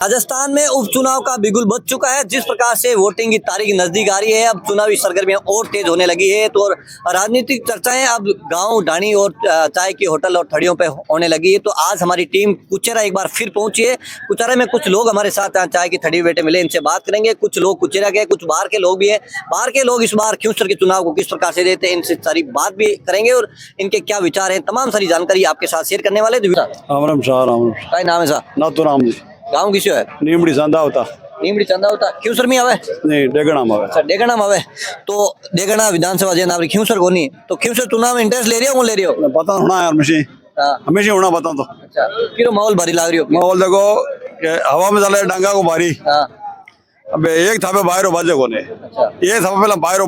राजस्थान में उपचुनाव का बिगुल बज चुका है। जिस प्रकार से वोटिंग की तारीख नजदीक आ रही है, अब चुनावी सरगर्मियां और तेज होने लगी है। तो राजनीतिक चर्चाएं अब गांव ढाणी और चाय की होटल और थड़ियों पे होने लगी है। तो आज हमारी टीम कुचेरा एक बार फिर पहुंची है। कुचेरा में कुछ लोग हमारे साथ चाय की थड़ी बैठे मिले, इनसे बात करेंगे। कुछ लोग कुचेरा के, कुछ बाहर के लोग भी है। बाहर के लोग इस बार क्यूंसर के चुनाव को किस प्रकार से देते हैं, इनसे सारी बात भी करेंगे और इनके क्या विचार है, तमाम सारी जानकारी आपके साथ शेयर करने वाले। राम क्या नाम है साहब? नाथुराम जी गाँव किसो है? नीमड़ी संधा होता नीमड़ी चंदा होता क्यूंसर में आवे? नहीं डेगना में अच्छा, डेगना में आवे। तो डेगना विधानसभा जे नाम क्यूंसर कोनी, तो क्यूंसर चुनाव में इंटरेस्ट ले रहे हो, कौन ले रहे हो? पता होना यार मशी हाँ। हमेशा होना पता तो। अच्छा, किरो माहौल भारी लाग रही हो? माहौल देखो कि हवा में चले डांगा को भारी। हाँ। अब एक थापे बाहर बाजे कोने, अच्छा। ये थापे पहला बाहर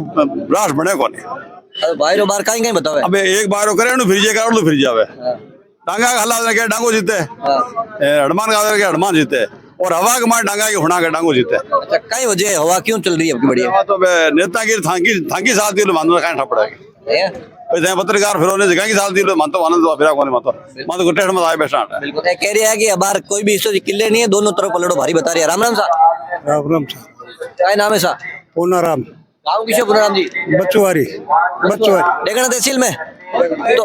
रास बने कोने। अब बाहर बाहर कहीं कहीं बतावे। अब एक बाहर करे नु फिर जे कर लो फिर जावे। हाँ। डांगा हल्ला दे के डांगो जीते। हाँ। हनुमान का दे के हनुमान जीते और हवा के मार डांगा के हुना के डांगो जीते। अच्छा, कई वजह हवा क्यों चल रही है आपकी बढ़िया? तो नेता की थांकी साथ दी मानो काहे ठपड़ेगी। वैसे पत्रकार फिर होने जगह की साथ दी मन तो आनंद फिरा कोने मत गुटेट में आए बैठा है। बिल्कुल कह रहे हैं कि बार कोई भी इससे किले नहीं है, दोनों तरफ पलड़ो भारी बता रही है। राम राम सा। राम राम क्या नाम है सा? पूनाराम गाँव किसे पूनाराम जी? बचुआरी डेगना तहसील में। तो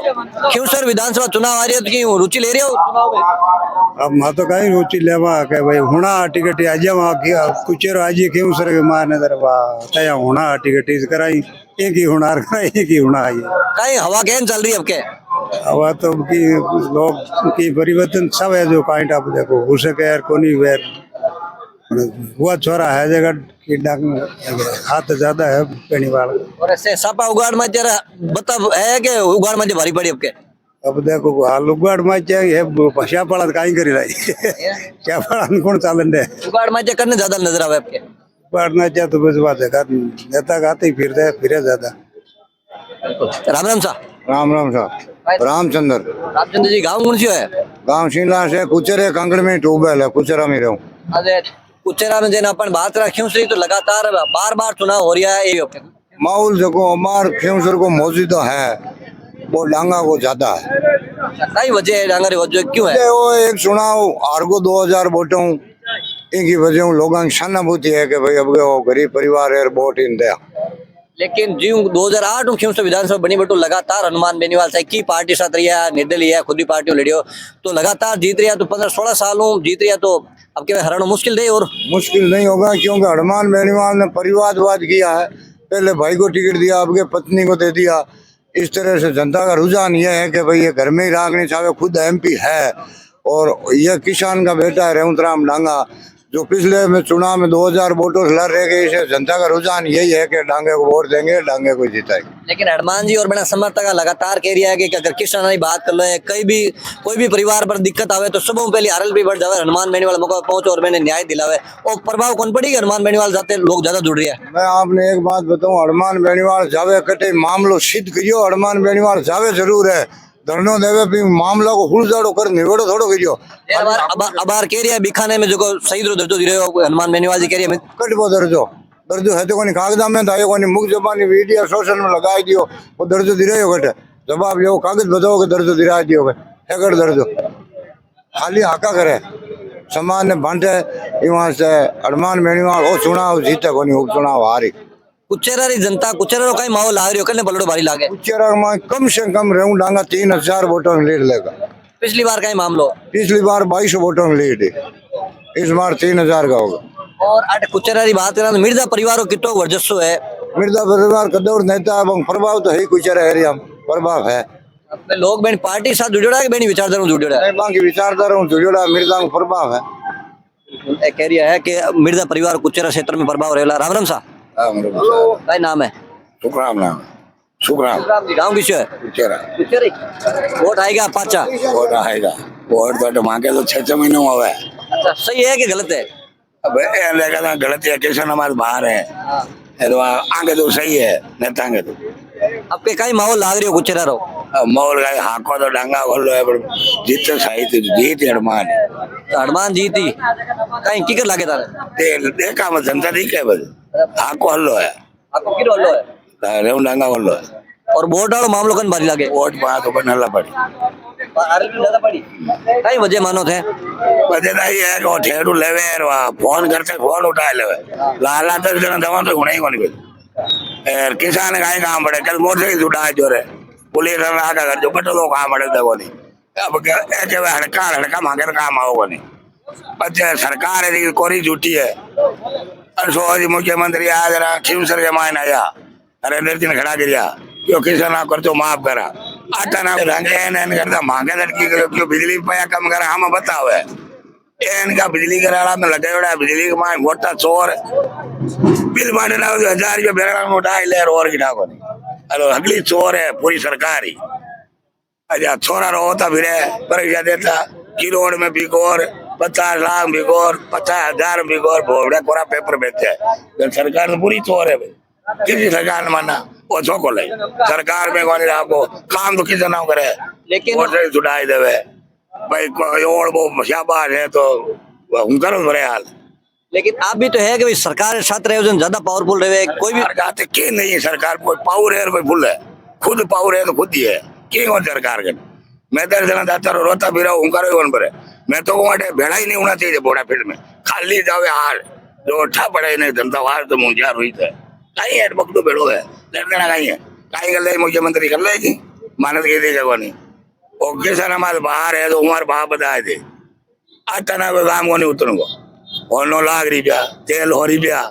क्यूंसर विधानसभा चुनाव आ रही है, तो क्यों रुचि ले रहे हो चुनाव में? अब मैं तो कहीं रुचि लेवा के भाई हुना टिकट आज कुचेरो आज क्यों सर के मारने दरबा तया हुना टिकट इस कराई एक ही हुनार कराई एक ही हुना आई कहीं हवा कैन चल रही है अब के? हवा तो की लोग की परिवर्तन सब है जो काइट आप देखो हो सके यार कोनी वेर हुआ छोरा है जगह की डाक हाथ ज्यादा है पेनी वाला। और ऐसे सपा उगाड़ में जरा बता है कि उगाड़ में भारी पड़ी अब के? अब देखो हाल उगाड़ में चाहिए भाषा पड़ा कहीं करी रही क्या पड़ा कौन चालन दे उगाड़ में करने ज्यादा नजर आवे आपके? पढ़ना चाहे तो बस बात है नेता गाते ही फिरे ज्यादा। राम राम सा। राम राम साहब रामचंद्र जी, गाँव कौन सी है? गांव शिमला से कुचेरे कंकड़ में ट्यूबवेल है कुचेरा में रहूं। अरे कुचेरा में जेना अपन बात रहा क्यों से तो लगातार बार बार चुनाव हो रहा है। ये माहौल देखो हमार खेमसर को मौजूदा है वो डांगा को ज्यादा है। कई वजह है डांगर वजह क्यों है? वो एक चुनाव आर्गो 2000 वोटों इनकी वजह लोगों की सहानुभूति है कि भाई अब वो गरीब परिवार है वोट इन दिया। लेकिन जी 2008 में क्यों से विधानसभा बनी बटो लगातार हनुमान बेनीवाल साहब की पार्टी साथ रही है, निर्दलीय है, खुद भी पार्टी लड़ी हो तो लगातार जीत रही है। तो 15-16 सालों जीत रही है, तो अब क्या हराना मुश्किल नहीं? और मुश्किल नहीं होगा क्योंकि हनुमान बेनीवाल ने परिवारवाद किया है। पहले भाई को टिकट दिया, अब के पत्नी को दे दिया। इस तरह से जनता का रुझान यह है कि भाई ये घर में ही राखनी चाहे, खुद एमपी है और यह किसान का बेटा है रेवंतराम डांगा जो पिछले में चुनाव में 2000 वोटों से लड़ रहे गए। इसे जनता का रुझान यही है कि डांगे को वोट देंगे, डांगे को जिताएंगे। लेकिन हनुमान जी और बड़ा समर्थक लगातार कह रहा है कि अगर किसान की बात कर लो है, कोई भी परिवार पर दिक्कत आवे तो सुबह पहले आरएल भी बढ़ जावे, हनुमान बेनीवाल मौका पहुंचे और मैंने न्याय दिलावे। और प्रभाव कौन पड़ी? हनुमान बेनीवाल जाते लोग ज्यादा जुड़ रही है। मैं आपने एक बात बताऊं, हनुमान बेनीवाल जावे कटे मामलो सिद्ध करियो। हनुमान बेनीवाल जावे जरूर है, धरनो देवे भी मामला को हुलजाड़ो कर निवेड़ो थोड़ो करियो। अबार कह रही है बीकानेर में जो सही दर्जो दे रहे हो हनुमान बेनीवाल जी कह रही है कटबो दर्जो है तो कोनी कागजा में था कोनी मुख जबानी वीडियो सोशल में लगाई दियो वो दर्जो दे रहे हो गटे जवाब यो कागज बताओ के दर्जो दिरा दियो गए एकड़ दर्जो खाली हाका करे समान ने बांटे वहां से हनुमान बेनीवाल वो चुनाव जीते कोनी उप चुनाव हारी। कुचेरा री जनता कुचेरा का माहौल आ रही हो कने बलड़ो भारी लागे। कुचेरा में कम से कम रहूं डांगा 3000 वोटों में लीड लेगा। पिछली बार का ही मामलो? पिछली बार 22 वोटों में लीड है, इस बार 3000 का होगा। और अट कुचेरा री बात करें तो मिर्जा परिवार को कितो वर्चस्व है? मिर्जा परिवार कदौर नेता एवं प्रभाव तो है कुचेरा एरिया में प्रभाव है। अपने लोग बेन पार्टी साथ जुड़ेड़ा है बेनी विचारधारा जुड़ेड़ा है? बाकी विचारधारा जुड़ेड़ा मिर्जा का प्रभाव है। कह रहा है कि मिर्जा परिवार कुचेरा क्षेत्र में प्रभाव रहेला। राम राम सा। क्या नाम है? सुखराम नाम सुखराम गाँव किस है? वोट आएगा पाचा? वोट आएगा, वोट तो मांगे तो 6 महीने हुआ है। अच्छा, सही है कि गलत है? अब गलत है किसान हमारे बाहर है तो आगे तो सही है नेता आगे तो आपके कई माहौल लाग रही हो कुचेरा रो? माहौल का हाको तो डांगा खोलो है पर जीते सही तो जीत हनुमान जीती कहीं की कर लागे तारे देखा मैं जनता नहीं कह बस हाको हल्लो है आपको किरो हल्लो है रेव डांगा हल्लो है और वोट डालो मामलो कन भारी लागे वोट पा तो बनला पड़ी आरएलपी ज्यादा पड़ी कई वजह मानो थे बजेदा ही है कि ठेरू लेवे फोन करते फोन उठा लेवे लाला तक जना दवा तो होना ही कोनी यार किसान काई काम पड़े कल मोटर जुड़ा जोरे पुलिस आगा कर जो पटो तो काम पड़े देखो नहीं अब के वे हड़का मांगे काम आओ कोनी बच्चे सरकार है कोरी झूठी है सोच मुख्यमंत्री आज खिमसर के मान आया अरे दिन खड़ा गिरिया क्यों किसान कर तो माफ करा आता ना रंगे न करता मांगे लड़की क्यों बिजली पाया कम करा हम बताओ है इनका बिजली कराला में लगे उड़ा बिजली के मान मोटा चोर बिल माने ना 1000 रुपया बेरा उठा ले और गिरा को नहीं अरे अगली चोर है पूरी सरकार ही अच्छा छोरा रोता फिर परीक्षा देता किलोड़ में बिकोर 50 लाख बिकोर 50,000 बिकोर भोगड़ा कोरा पेपर बेचे है सरकार तो पूरी चोर है भाई किसी सरकार ने माना वो चौको ले सरकार में कौन आपको काम तो किसी ना करे लेकिन वोटर छुड़ाई देवे भाई कोई और वो शाबाश है तो हम करो बुरे हाल लेकिन आप भी तो है कि भाई सरकार साथ रहे जन ज्यादा पावरफुल रहे कोई भी जाते के नहीं है सरकार कोई पावर है कोई फुल है खुद पावर है तो खुद ही है के कौन सरकार के मैं तो जना जाता रोता फिरा हूँ करो कौन पर मैं तो वहाँ भेड़ा ही नहीं होना चाहिए बोड़ा फील्ड में खाली जावे हार जो उठा पड़े नहीं धंधा हार तो मुझे हुई थे कहीं है बकदो भेड़ो है लड़ना कहीं है कहीं कर ले मुख्यमंत्री कर लेगी मानस के देगा को नहीं और किसान हमारे बाहर है तो हमारे बाहर बताए थे आता ना कोई काम को नहीं उतरूंगा और 9 लाख रुपया तेल हो रुपया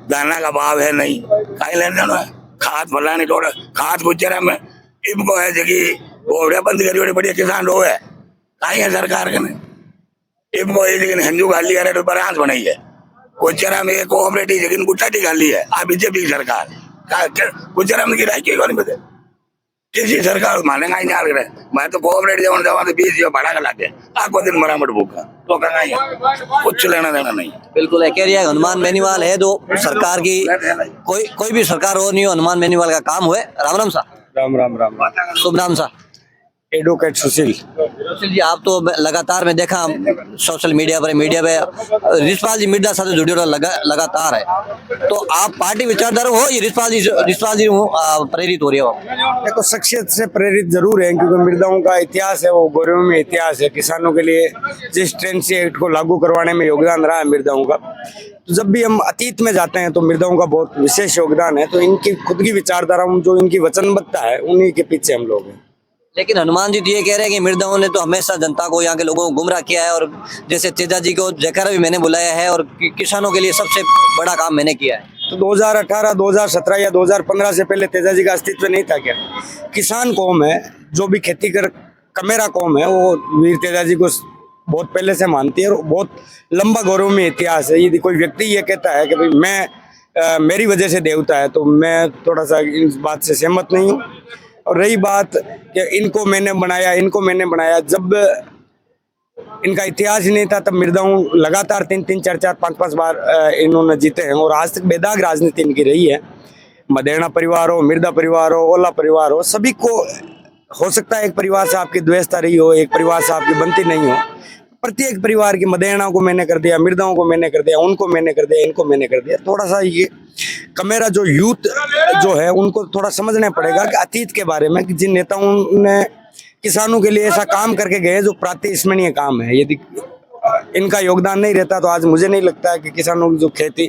दाना का भाव है नहीं कहीं लेना ना खाद फलाने थोड़ा खाद गुजरा में इनको है जगह बोड़ा बंद करी बड़ी बढ़िया किसान लोग है कहीं है सरकार के नहीं इनको लेकिन हिंदू गाली करे तो बरात बनाई है गुजरा में कोऑपरेटिव जगह गुट्टाटी गाली है आप बीजेपी की सरकार गुजरा में गिराई क्यों नहीं बता किसी सरकार मानेगा ही नहीं रहे मैं तो कोऑपरेटिव जवान जवान 20 जो बढ़ा कर लाके आपको दिन मरामत भूखा तो कहा ही कुछ लेना देना नहीं बिल्कुल है कह रही है हनुमान बेनीवाल है जो सरकार की कोई भी सरकार हो नहीं हो हनुमान बेनीवाल का काम हुए राम राम सा राम राम राम शुभ नाम सा एडवोकेट सुशील सुशील जी आप तो लगातार में देखा सोशल मीडिया पे रिशपाल जी मिर्जा साथ जुड़े लगातार है तो आप पार्टी विचारधारा हो ये रिशपाल जी प्रेरित हो रही हो देखो शख्सियत से प्रेरित जरूर है क्योंकि मिर्जाओं का इतिहास है वो गौरवमय इतिहास है किसानों के लिए जिस ट्रेंड से एक्ट को लागू करवाने में योगदान रहा है मिर्जाओं का तो जब भी हम अतीत में जाते हैं तो मिर्जाओं का बहुत विशेष योगदान है तो इनकी खुद की विचारधारा जो इनकी वचनबद्धता है उन्हीं के पीछे हम लोग हैं लेकिन हनुमान जी तो ये कह रहे हैं कि मिर्जाओं ने तो हमेशा जनता को यहाँ के लोगों को गुमराह किया है और जैसे तेजा जी को जयकारा भी मैंने बुलाया है और किसानों के लिए सबसे बड़ा काम मैंने किया है तो 2018, 2017 या 2015 से पहले तेजा जी का अस्तित्व नहीं था क्या किसान कौम है जो भी खेती कर कमेरा कौम है वो वीर तेजा जी को बहुत पहले से मानती है और बहुत लंबा गौरवमय इतिहास है यदि कोई व्यक्ति ये कहता है कि भाई मैं मेरी वजह से देवता है तो मैं थोड़ा सा इस बात से सहमत नहीं हूँ और रही बात कि इनको मैंने बनाया जब इनका इतिहास ही नहीं था तब मिर्जाओं लगातार 3-3, 4-4, 5-5 बार इन्होंने जीते हैं और आज तक बेदाग राजनीति इनकी रही है मदेना परिवार हो मिर्जा परिवार हो ओला परिवार हो सभी को हो सकता है एक परिवार से आपकी द्वेषता रही हो एक परिवार से आपकी बनती नहीं हो प्रत्येक परिवार की मदेना को मैंने कर दिया मिर्जाओं को मैंने कर दिया उनको मैंने कर दिया इनको मैंने कर दिया थोड़ा सा ये कमेरा जो यूथ जो है उनको थोड़ा समझना पड़ेगा कि अतीत के बारे में कि जिन नेताओं ने किसानों के लिए ऐसा काम करके गए जो प्रातिस्मरणीय काम है यदि इनका योगदान नहीं रहता तो आज मुझे नहीं लगता है कि किसानों की जो खेती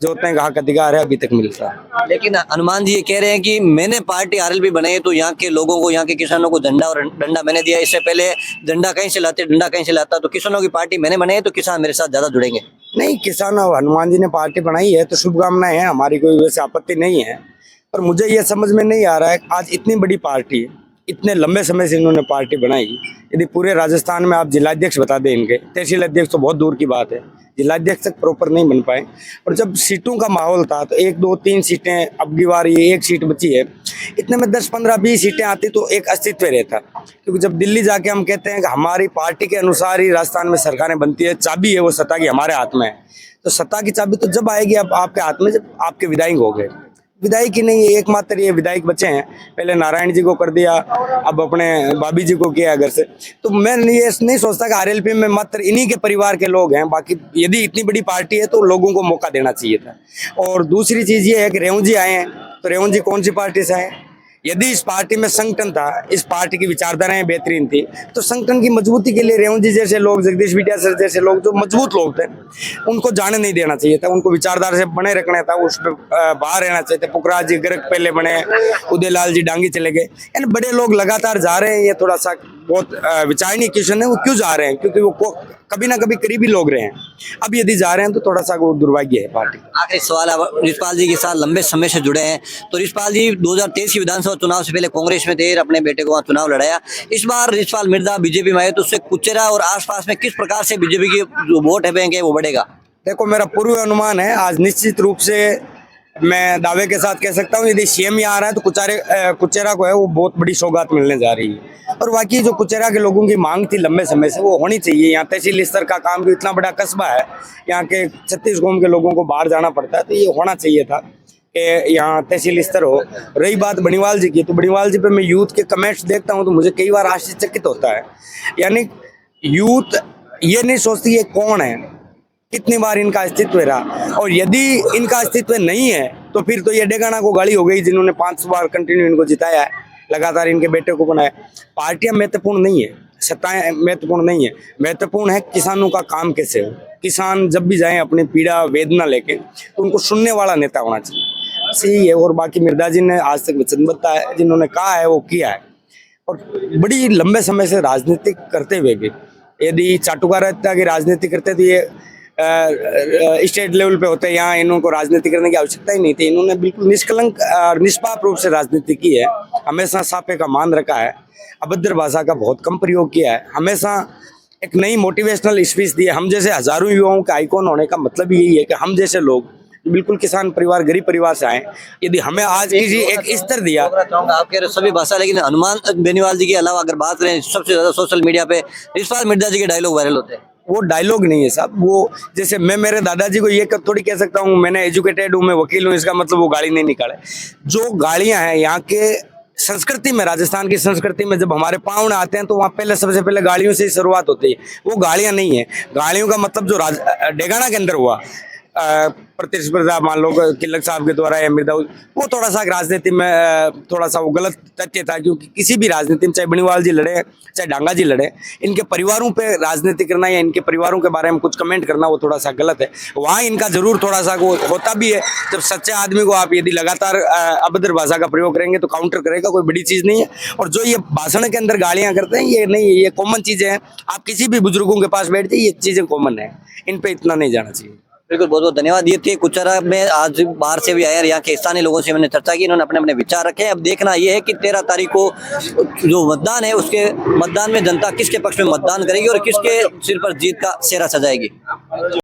जोतने का हक अधिकार है अभी तक मिलता है लेकिन हनुमान जी ये कह रहे हैं कि मैंने पार्टी आरएलपी बनाई तो यहाँ के लोगों को यहाँ के किसानों को झंडा और डंडा मैंने दिया इससे पहले डंडा कहीं से लाते डंडा कहीं से लाता तो किसानों की पार्टी मैंने बनाई तो किसान मेरे साथ ज्यादा जुड़ेंगे नहीं किसान हनुमान जी ने पार्टी बनाई है तो शुभकामनाएं हैं हमारी कोई वैसे आपत्ति नहीं है पर मुझे ये समझ में नहीं आ रहा है आज इतनी बड़ी पार्टी इतने लंबे समय से इन्होंने पार्टी बनाई यदि पूरे राजस्थान में आप जिलाध्यक्ष बता दें इनके तहसील अध्यक्ष तो बहुत दूर की बात है जिलाध्यक्ष तक प्रॉपर नहीं बन पाए और जब सीटों का माहौल था तो 1, 2, 3 सीटें अब की बार ये 1 सीट बची है इतने में 10, 15, 20 सीटें आती तो एक अस्तित्व रहता क्योंकि जब दिल्ली जाके हम कहते हैं कि हमारी पार्टी के अनुसार ही राजस्थान में सरकारें बनती है चाबी है वो सत्ता की हमारे हाथ में है तो सत्ता की चाबी तो जब आएगी अब आपके हाथ में जब आपके विधायक हो गए विधायक ही नहीं है एकमात्र ये विधायक बचे हैं पहले नारायण जी को कर दिया अब अपने भाभी जी को किया घर से तो मैं ये नहीं सोचता कि आरएलपी में मात्र इन्हीं के परिवार के लोग हैं बाकी यदि इतनी बड़ी पार्टी है तो लोगों को मौका देना चाहिए था और दूसरी चीज़ ये है कि रेवू जी आए हैं तो रेवू जी कौन सी पार्टी से आए यदि इस पार्टी में संगठन था, इस पार्टी की विचारधाराएं बेहतरीन थी, तो संगठन की मजबूती के लिए रेवंत जी जैसे लोग, जगदीश बिटिया सर जैसे लोग जो मजबूत लोग थे, उनको जाने नहीं देना चाहिए था। उनको विचारधारा से बने रखना था, उस पर बाहर रहना चाहिए था। पुखराज जी गर्ग पहले बने, उदयलाल जी डांगी चले गए, यानी बड़े लोग लगातार जा रहे हैं। ये थोड़ा सा बहुत विचारणीय क्वेश्चन है, वो क्यों जा रहे हैं? क्योंकि वो कभी ना कभी करीबी लोग रहे हैं। अब यदि जा रहे हैं तो थोड़ा सा वो दुर्भाग्य है पार्टी। आखिरी सवाल, अब रिछपाल जी के साथ लंबे समय से जुड़े हैं, तो रिछपाल जी 2023 की विधानसभा चुनाव से पहले कांग्रेस में थे, अपने बेटे को वहाँ चुनाव लड़ाया। इस बार रिछपाल मिर्जा बीजेपी में आए तो उससे कुचेरा और आसपास में किस प्रकार से बीजेपी की जो वोट है बैंक है वो बढ़ेगा? देखो, मेरा पूर्व अनुमान है, आज निश्चित रूप से मैं दावे के साथ कह सकता हूँ, यदि सीएम यहाँ आ रहा है तो कुचेरा को है वो बहुत बड़ी सौगात मिलने जा रही है। और बाकी जो कुचेरा के लोगों की मांग थी लंबे समय से, वो होनी चाहिए। यहाँ तहसील स्तर का काम, भी इतना बड़ा कस्बा है, यहाँ के 36 गांव के लोगों को बाहर जाना पड़ता है, तो ये होना चाहिए था कि यहाँ तहसील स्तर हो। रही बात बनीवाल जी की, तो बनीवाल जी पे मैं यूथ के कमेंट्स देखता हूँ तो मुझे कई बार आश्चर्यचकित होता है। यानी यूथ ये नहीं सोचती ये कौन है, कितनी बार इनका अस्तित्व रहा, और यदि इनका अस्तित्व नहीं है तो फिर तो ये डेगाना को गाली हो गई, जिन्होंने 5 बार कंटिन्यू इनको जिताया है, लगातार इनके बेटे को बनाया। पार्टियां महत्वपूर्ण नहीं है, सत्ताएं महत्वपूर्ण नहीं है, महत्वपूर्ण है किसानों का काम कैसे हो। किसान जब भी जाएं अपनी पीड़ा वेदना लेके, तो उनको सुनने वाला नेता होना चाहिए, सही है। और बाकी मिर्जा जी ने आज तक वचनबद्धता है, जिन्होंने कहा है वो किया है, और बड़ी लंबे समय से राजनीति करते हुए भी, यदि चाटुकारिता की राजनीति करते तो ये स्टेट लेवल पे होते हैं, यहाँ इनको राजनीति करने की आवश्यकता ही नहीं थी। इन्होंने बिल्कुल निष्कलंक और निष्पाप रूप से राजनीति की है, हमेशा सापे का मान रखा है, अभद्र भाषा का बहुत कम प्रयोग किया है, हमेशा एक नई मोटिवेशनल स्पीच दी है। हम जैसे हजारों युवाओं का आइकॉन होने का मतलब यही है कि हम जैसे लोग बिल्कुल किसान परिवार, गरीब परिवार से आए, यदि हमें आज किसी एक स्तर दिया। आप कह रहे सभी भाषा, लेकिन हनुमान बेनीवाल जी के अलावा अगर बात करें, सबसे ज्यादा सोशल मीडिया पे रिछपाल मिर्जा जी के डायलॉग वायरल होते हैं। वो डायलॉग नहीं है साहब, वो जैसे मैं मेरे दादाजी को ये थोड़ी कह सकता हूँ मैंने एजुकेटेड हूँ, मैं वकील हूँ, इसका मतलब वो गाली नहीं निकाले। जो गालियां हैं यहाँ के संस्कृति में, राजस्थान की संस्कृति में, जब हमारे पाँव आते हैं तो वहाँ पहले सबसे पहले गालियों से ही शुरुआत होती है। वो गालियां नहीं है, गालियों का मतलब जो डेगाना के अंदर हुआ प्रतिस्पर्धा, मान लो किलक साहब के द्वारा या मृदा, वो थोड़ा सा राजनीति में थोड़ा सा वो गलत तथ्य था। क्योंकि किसी भी राजनीति में, चाहे बनीवाल जी लड़े चाहे डांगा जी लड़े, इनके परिवारों पे राजनीति करना या इनके परिवारों के बारे में कुछ कमेंट करना वो थोड़ा सा गलत है। वहाँ इनका जरूर थोड़ा सा वो होता भी है। जब सच्चे आदमी को आप यदि लगातार अभद्र भाषा का प्रयोग करेंगे तो काउंटर करेगा, कोई बड़ी चीज़ नहीं है। और जो ये भाषण के अंदर गालियाँ करते हैं, ये नहीं, ये कॉमन चीज़ें हैं। आप किसी भी बुजुर्गों के पास बैठ जाइए, ये चीज़ें कॉमन है, इन पर इतना नहीं जाना चाहिए। बिल्कुल, बहुत बहुत धन्यवाद। ये थे कुचेरा में आज बाहर से भी आए और यहाँ के स्थानीय लोगों से मैंने चर्चा की, इन्होंने अपने अपने विचार रखे। अब देखना ये है कि 13 तारीख को जो मतदान है, उसके मतदान में जनता किसके पक्ष में मतदान करेगी और किसके सिर पर जीत का सेहरा सजाएगी।